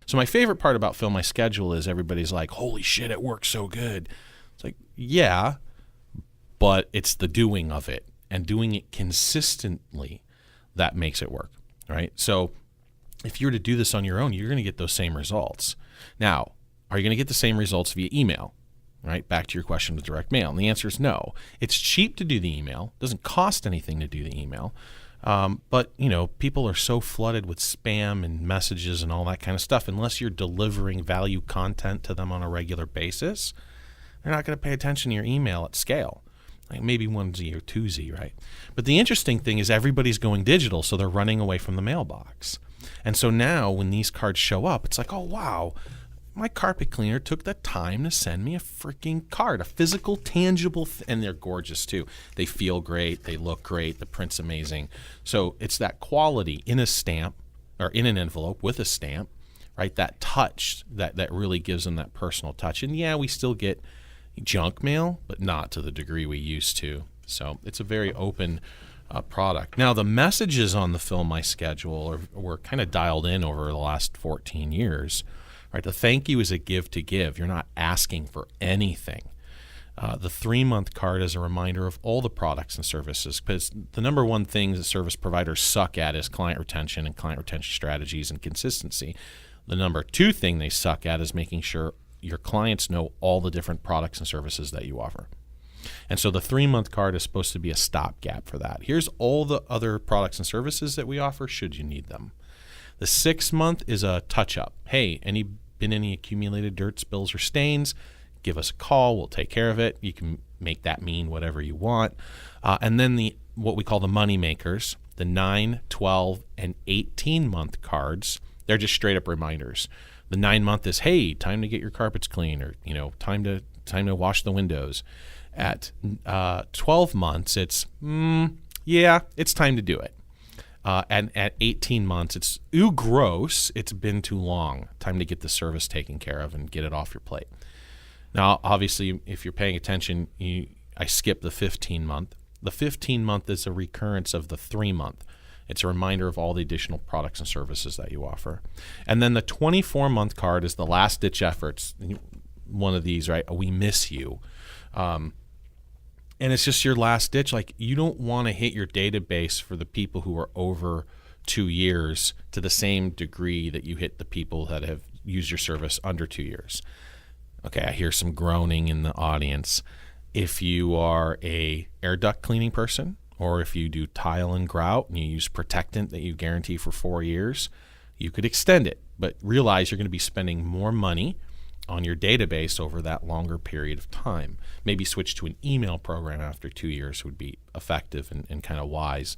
So my favorite part about FillMySchedule is everybody's like, holy shit, it works so good. It's like, yeah, but it's the doing of it and doing it consistently that makes it work, right? So if you were to do this on your own, you're going to get those same results. Now, are you going to get the same results via email? Right? Back to your question with direct mail. And the answer is no. It's cheap to do the email. It doesn't cost anything to do the email. But, people are so flooded with spam and messages and all that kind of stuff. Unless you're delivering value content to them on a regular basis, they're not going to pay attention to your email at scale. Like maybe onesie or twosie, right? But the interesting thing is everybody's going digital, so they're running away from the mailbox. And so now when these cards show up, it's like, oh, wow, my carpet cleaner took the time to send me a freaking card, a physical, tangible, and they're gorgeous too. They feel great. They look great. The print's amazing. So it's that quality in a stamp or in an envelope with a stamp, right? That touch that really gives them that personal touch. And yeah, we still get junk mail, but not to the degree we used to. So it's a very open product. Now, the messages on the FillMySchedule were kind of dialed in over the last 14 years. Right, the thank you is a give to give. You're not asking for anything. The 3-month card is a reminder of all the products and services, because the number one thing that service providers suck at is client retention and client retention strategies and consistency. The number 2 thing they suck at is making sure your clients know all the different products and services that you offer. And so the 3-month card is supposed to be a stopgap for that. Here's all the other products and services that we offer should you need them. The 6-month is a touch-up. Hey, been any accumulated dirt, spills, or stains? Give us a call. We'll take care of it. You can make that mean whatever you want. And then what we call the money makers, the 9, 12, and 18-month cards, they're just straight-up reminders. The 9-month is, hey, time to get your carpets clean, or time to wash the windows. At 12 months, it's yeah, it's time to do it. And at 18 months, it's, ooh, gross, it's been too long. Time to get the service taken care of and get it off your plate. Now, obviously, if you're paying attention, I skipped the 15-month. The 15-month is a recurrence of the 3-month. It's a reminder of all the additional products and services that you offer. And then the 24-month card is the last-ditch efforts. One of these, right? We miss you. And it's just your last ditch. Like, you don't want to hit your database for the people who are over 2 years to the same degree that you hit the people that have used your service under 2 years. Okay, I hear some groaning in the audience. If you are a air duct cleaning person, or if you do tile and grout and you use protectant that you guarantee for 4 years, you could extend it. But realize you're going to be spending more money on your database over that longer period of time. Maybe switch to an email program after 2 years would be effective and kind of wise.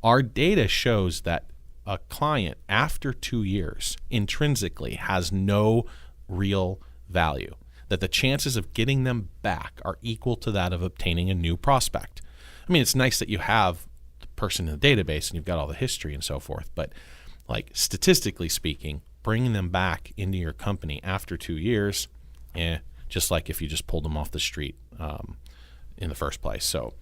Our data shows that a client after 2 years intrinsically has no real value, that the chances of getting them back are equal to that of obtaining a new prospect. I mean, it's nice that you have the person in the database and you've got all the history and so forth, but like statistically speaking, bringing them back into your company after 2 years, just like if you just pulled them off the street in the first place. So